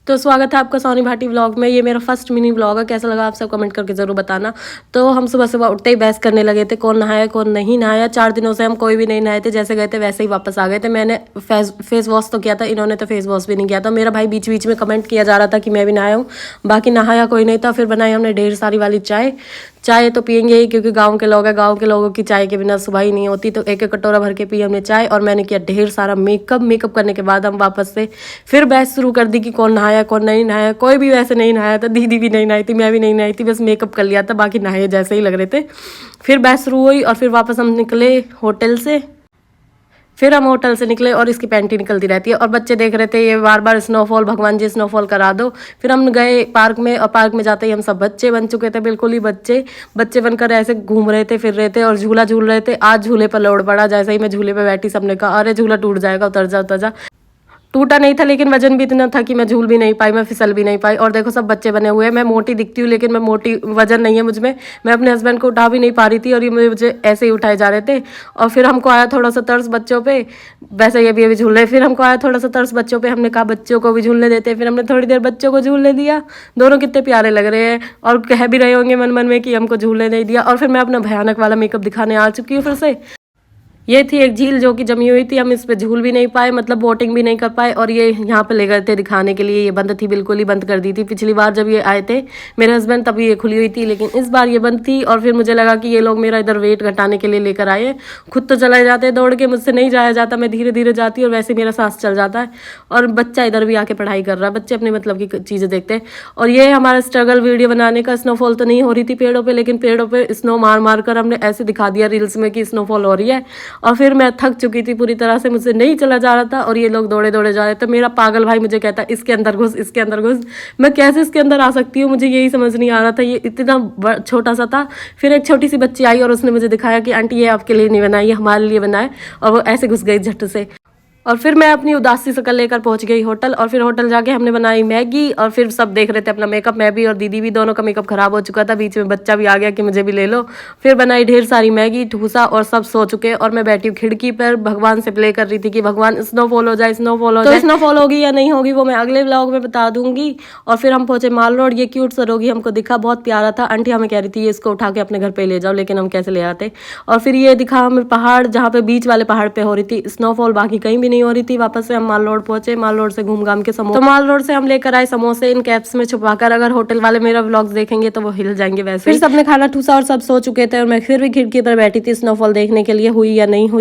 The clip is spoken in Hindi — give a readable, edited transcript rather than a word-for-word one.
तो स्वागत है आपका सोनी भाटी व्लॉग में। ये मेरा फर्स्ट मिनी व्लॉग है। कैसा लगा आप सब कमेंट करके जरूर बताना। तो हम सुबह सुबह उठते ही बहस करने लगे थे कौन नहाया कौन नहीं नहाया। 4 दिनों से हम कोई भी नहीं नहाए थे, जैसे गए थे वैसे ही वापस आ गए थे। मैंने फेस वॉश तो किया था, इन्होंने तो फेस वॉश भी नहीं किया था। मेरा भाई बीच बीच में कमेंट किया जा रहा था कि मैं भी नहाया हूँ, बाकी नहाया कोई नहीं था। फिर बनाई हमने ढेर सारी वाली चाय तो पियेंगे ही, क्योंकि गांव के लोग हैं, गांव के लोगों की चाय के बिना सुबह ही नहीं होती। तो एक एक कटोरा भर के पी हमने चाय, और मैंने किया ढेर सारा मेकअप करने के बाद हम वापस से फिर बहस शुरू कर दी कि कौन नहाया कौन नहीं नहाया। कोई भी वैसे नहीं नहाया था, दीदी भी नहीं नहाई थी, मैं भी नहीं नहाई थी, बस मेकअप कर लिया था, बाकी नहाए जैसे ही लग रहे थे। फिर बहस शुरू हुई और फिर वापस हम निकले होटल से। फिर हम होटल से निकले और इसकी पैंटी निकलती रहती है, और बच्चे देख रहे थे ये बार बार स्नोफॉल, भगवान जी स्नोफॉल करा दो। फिर हम गए पार्क में, और पार्क में जाते ही हम सब बच्चे बन चुके थे, बिल्कुल ही बच्चे बनकर ऐसे घूम रहे थे, फिर रहे थे और झूला झूल रहे थे। आज झूले पर लोड पड़ा, जैसे ही मैं झूले पर बैठी सबने कहा अरे झूला टूट जाएगा, उतर जा उतर जा। टूटा नहीं था, लेकिन वजन भी इतना था कि मैं झूल भी नहीं पाई, मैं फिसल भी नहीं पाई। और देखो सब बच्चे बने हुए हैं। मैं मोटी दिखती हूँ, लेकिन मैं मोटी वजन नहीं है मुझ में। मैं अपने हस्बैंड को उठा भी नहीं पा रही थी, और ये मुझे ऐसे ही उठाए जा रहे थे। और फिर हमको आया थोड़ा सा तरस बच्चों पे, वैसे ये भी अभी झूल रहे। फिर हमको आया थोड़ा सा तरस बच्चों पे, हमने कहा बच्चों को भी झूलने देते। फिर हमने थोड़ी देर बच्चों को झूलने दिया। दोनों कितने प्यारे लग रहे हैं, और कह भी रहे होंगे मन मन में कि हमको झूलने नहीं दिया। और फिर मैं अपना भयानक वाला मेकअप दिखाने आ चुकी हूँ फिर से। ये थी एक झील जो कि जमी हुई थी, हम इस पे झूल भी नहीं पाए, मतलब बोटिंग भी नहीं कर पाए। और ये यहाँ पे ले गए थे दिखाने के लिए, ये बंद थी, बिल्कुल ही बंद कर दी थी। पिछली बार जब ये आए थे मेरे हस्बैंड, तभी ये खुली हुई थी, लेकिन इस बार ये बंद थी। और फिर मुझे लगा कि ये लोग मेरा इधर वेट घटाने के लिए लेकर आए, खुद तो चले जाते दौड़ के, मुझसे नहीं जाया जाता, मैं धीरे धीरे जाती और वैसे मेरा सांस चल जाता है। और बच्चा इधर भी आके पढ़ाई कर रहा है, बच्चे अपने मतलब की चीज़ें देखते हैं। और ये हमारा स्ट्रगल वीडियो बनाने का। स्नोफॉल तो नहीं हो रही थी पेड़ों पर, लेकिन पेड़ों पर स्नो मार मार कर हमने ऐसे दिखा दिया रील्स में कि स्नोफॉल हो रही है। और फिर मैं थक चुकी थी पूरी तरह से, मुझसे नहीं चला जा रहा था, और ये लोग दौड़े दौड़े जा रहे थे। मेरा पागल भाई मुझे कहता इसके अंदर घुस, इसके अंदर घुस। मैं कैसे इसके अंदर आ सकती हूँ, मुझे यही समझ नहीं आ रहा था। ये इतना छोटा सा था। फिर एक छोटी सी बच्ची आई और उसने मुझे दिखाया कि आंटी ये आपके लिए नहीं बनाई, ये हमारे लिए बनाए, और वो ऐसे घुस गई झट से। और फिर मैं अपनी उदासी शक्ल लेकर पहुंच गई होटल, और फिर होटल जाके हमने बनाई मैगी। और फिर सब देख रहे थे अपना मेकअप, मैं भी और दीदी भी, दोनों का मेकअप खराब हो चुका था। बीच में बच्चा भी आ गया कि मुझे भी ले लो। फिर बनाई ढेर सारी मैगी, ठूसा, और सब सो चुके। और मैं बैठी हूँ खिड़की पर, भगवान से प्ले कर रही थी कि भगवान स्नोफॉल हो जाए, स्नोफॉल हो जाए। स्नोफॉल होगी या नहीं होगी वो मैं अगले व्लॉग में बता दूंगी। और फिर हम पहुंचे माल रोड। ये क्यूट सा रोगी हमको दिखा, बहुत प्यारा था। आंटी हमें कह रही थी ये इसको उठा के अपने घर पे ले जाओ, लेकिन हम कैसे ले आते। और फिर ये दिखा हमें पहाड़, जहाँ पे बीच वाले पहाड़ पे हो रही थी स्नोफॉल, बाकी कहीं भी नहीं हो रही थी। वापस से हम माल रोड पहुंचे, माल रोड से घूम घाम के समोसे, तो माल रोड से हम लेकर आए समोसे इन कैप्स में छुपाकर। अगर होटल वाले मेरा व्लॉग देखेंगे तो वो हिल जाएंगे वैसे। फिर सबने खाना ठूसा और सब सो चुके थे, और मैं फिर भी खिड़की पर बैठी थी स्नोफॉल देखने के लिए, हुई या नहीं हुई।